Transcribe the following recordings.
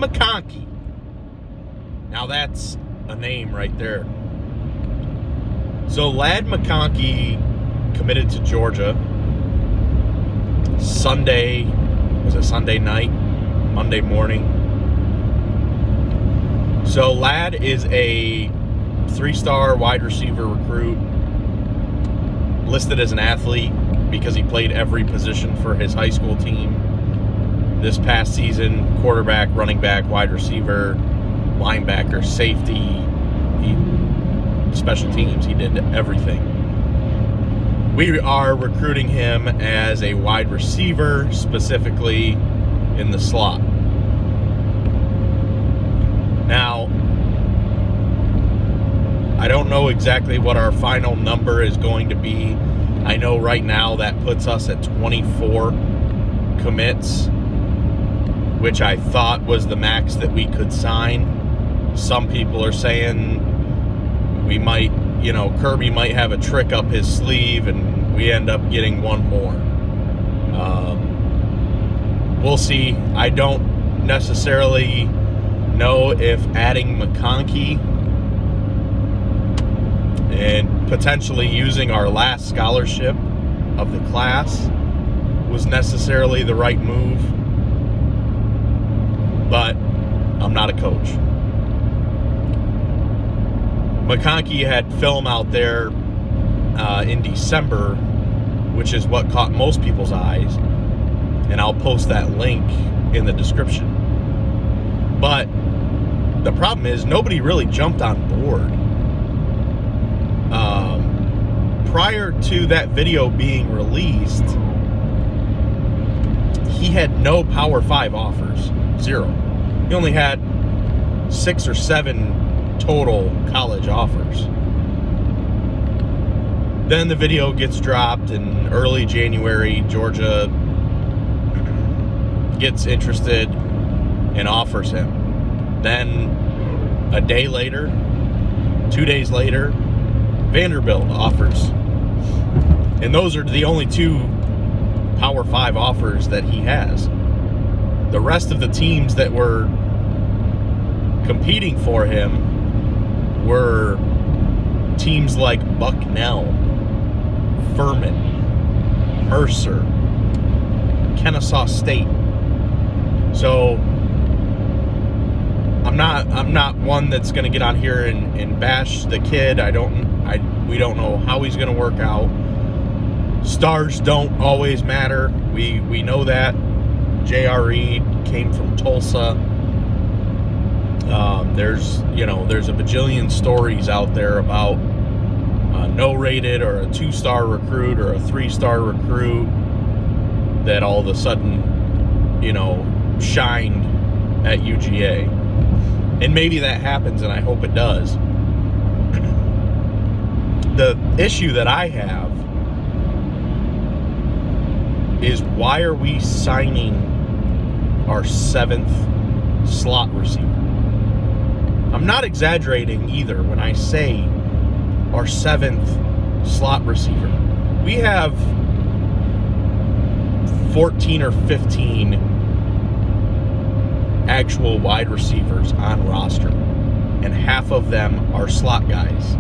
McConkey. Now that's a name right there. So Ladd McConkey committed to Georgia Sunday night? Monday morning. So Ladd is a 3-star wide receiver recruit, listed as an athlete because he played every position for his high school team. This past season, quarterback, running back, wide receiver, linebacker, safety, special teams, he did everything. We are recruiting him as a wide receiver, specifically in the slot. Now, I don't know exactly what our final number is going to be. I know right now that puts us at 24 commits, which I thought was the max that we could sign. Some people are saying we might, Kirby might have a trick up his sleeve and we end up getting one more. We'll see. I don't necessarily know if adding McConkey and potentially using our last scholarship of the class was necessarily the right move, but I'm not a coach. McConkey had film out there in December, which is what caught most people's eyes, and I'll post that link in the description. But the problem is nobody really jumped on board. Prior to that video being released, he had no Power 5 offers. 0. He only had 6 or 7 total college offers. Then the video gets dropped in early January. Georgia gets interested and offers him. Then a day later, 2 days later, Vanderbilt offers. And those are the only 2 Power 5 offers that he has. The rest of the teams that were competing for him were teams like Bucknell, Furman, Mercer, Kennesaw State. So I'm not one that's going to get on here and bash the kid. We don't know how he's going to work out. Stars don't always matter. We know that. J.R. Reed came from Tulsa. There's a bajillion stories out there about a no-rated or a 2-star recruit or a 3-star recruit that all of a sudden, shined at UGA. And maybe that happens, and I hope it does. The issue that I have is, why are we signing our 7th slot receiver? I'm not exaggerating either when I say our 7th slot receiver. We have 14 or 15 actual wide receivers on roster, and half of them are slot guys.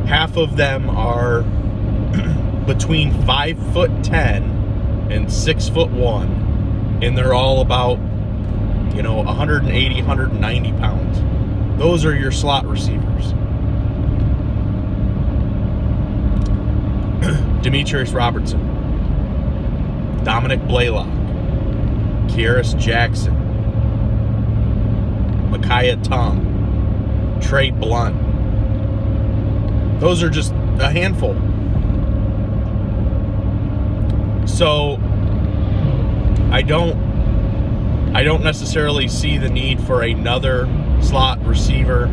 Half of them are between 5'10" and 6'1", and they're all about 180, 190 pounds. Those are your slot receivers. Demetrius Robertson, Dominic Blaylock, Kieris Jackson, Micaiah Tung, Trey Blunt. Those are just a handful. So I don't necessarily see the need for another slot receiver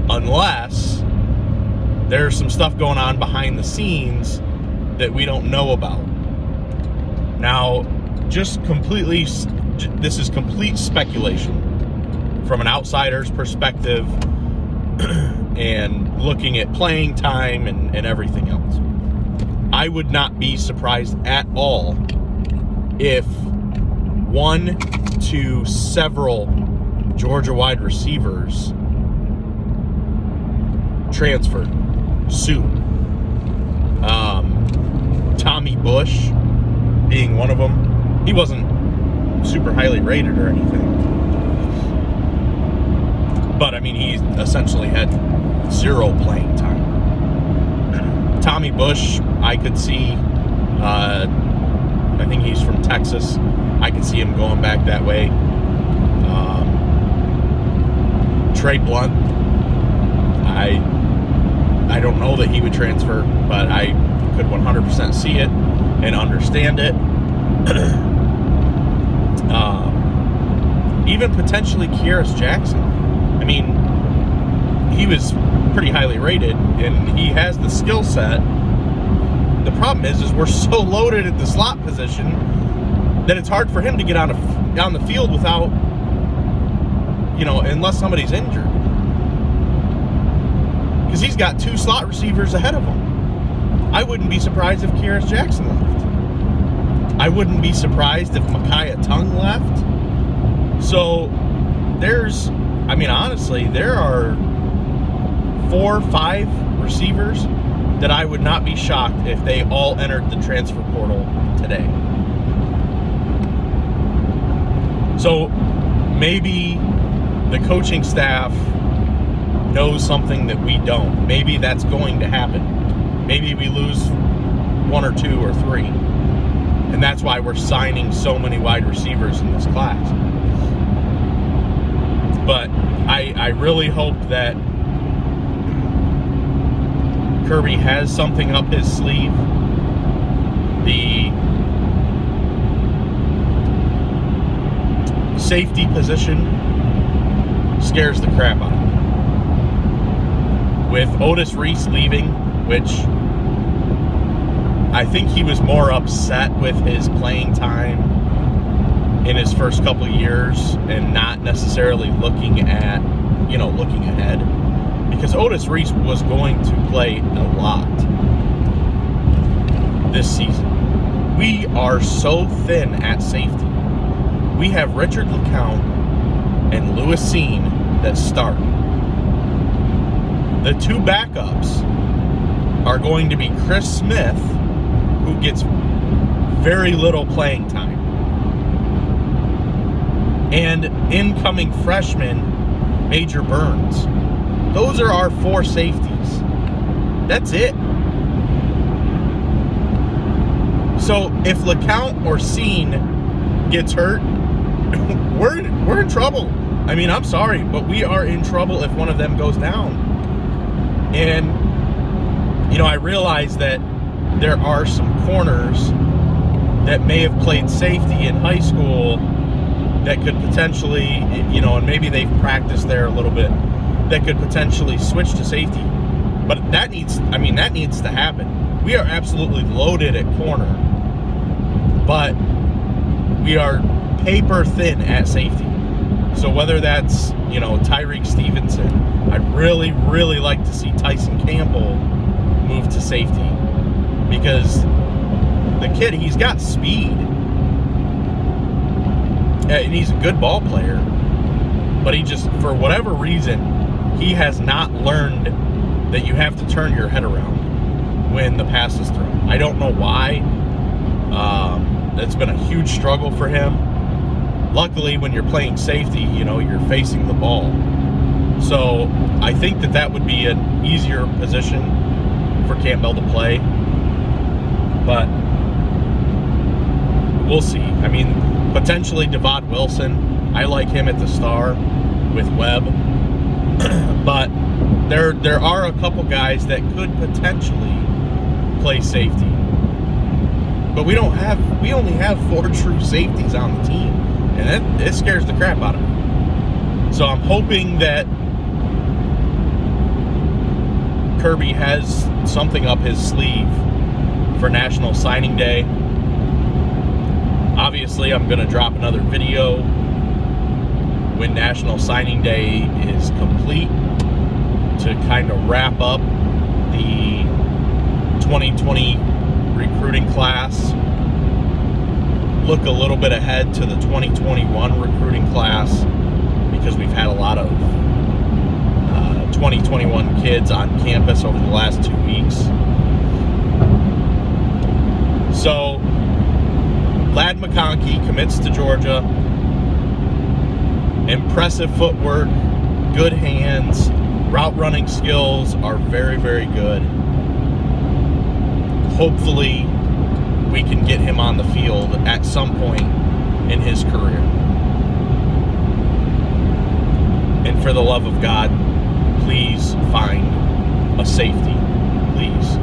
unless there's some stuff going on behind the scenes that we don't know about. Now, this is complete speculation from an outsider's perspective and looking at playing time and everything else. I would not be surprised at all if one to several Georgia wide receivers transfer soon. Tommy Bush being one of them. He wasn't super highly rated or anything, but I mean, he essentially had 0 playing time. Tommy Bush, I could see, I think he's from Texas. I could see him going back that way. Trey Blunt, I don't know that he would transfer, but I could 100% see it and understand it. Even potentially Kearis Jackson. I mean, he was pretty highly rated, and he has the skill set. The problem is we're so loaded at the slot position that it's hard for him to get on the field without, unless somebody's injured. Because he's got 2 slot receivers ahead of him. I wouldn't be surprised if Kearis Jackson left. I wouldn't be surprised if Micaiah Tongue left. So honestly, there are 4 or 5 receivers that I would not be shocked if they all entered the transfer portal today. So maybe the coaching staff knows something that we don't. Maybe that's going to happen. Maybe we lose 1 or 2 or 3. And that's why we're signing so many wide receivers in this class. But I really hope that Kirby has something up his sleeve. The safety position scares the crap out of me. With Otis Reese leaving, which I think he was more upset with his playing time in his first couple of years and not necessarily looking ahead. Because Otis Reese was going to play a lot this season. We are so thin at safety. We have Richard LeCount and Lewis Seen that start. The 2 backups are going to be Chris Smith, who gets very little playing time, and incoming freshman Major Burns. Those are our 4 safeties. That's it. So if LeCount or Seen gets hurt, we're in trouble. I mean, I'm sorry, but we are in trouble if one of them goes down. And I realize that there are some corners that may have played safety in high school that could potentially, and maybe they've practiced there a little bit, that could potentially switch to safety. But that needs to happen. We are absolutely loaded at corner, but we are paper thin at safety. So whether that's, Tyreek Stevenson, I'd really, really like to see Tyson Campbell move to safety, because the kid, he's got speed. And he's a good ball player, but he just, for whatever reason, he has not learned that you have to turn your head around when the pass is thrown. I don't know why. That's been a huge struggle for him. Luckily, when you're playing safety, you're facing the ball. So I think that would be an easier position for Campbell to play. But we'll see. Potentially Devon Wilson. I like him at the star with Webb. But there are a couple guys that could potentially play safety. But we only have 4 true safeties on the team. And it scares the crap out of me. So I'm hoping that Kirby has something up his sleeve for National Signing Day. Obviously, I'm going to drop another video when National Signing Day is complete to kind of wrap up the 2020 recruiting class. look a little bit ahead to the 2021 recruiting class, because we've had a lot of 2021 kids on campus over the last 2 weeks. So, Lad McConkey commits to Georgia. Impressive footwork, good hands, route running skills are very, very good. Hopefully, we can get him on the field at some point in his career. And for the love of God, please find a safety, please.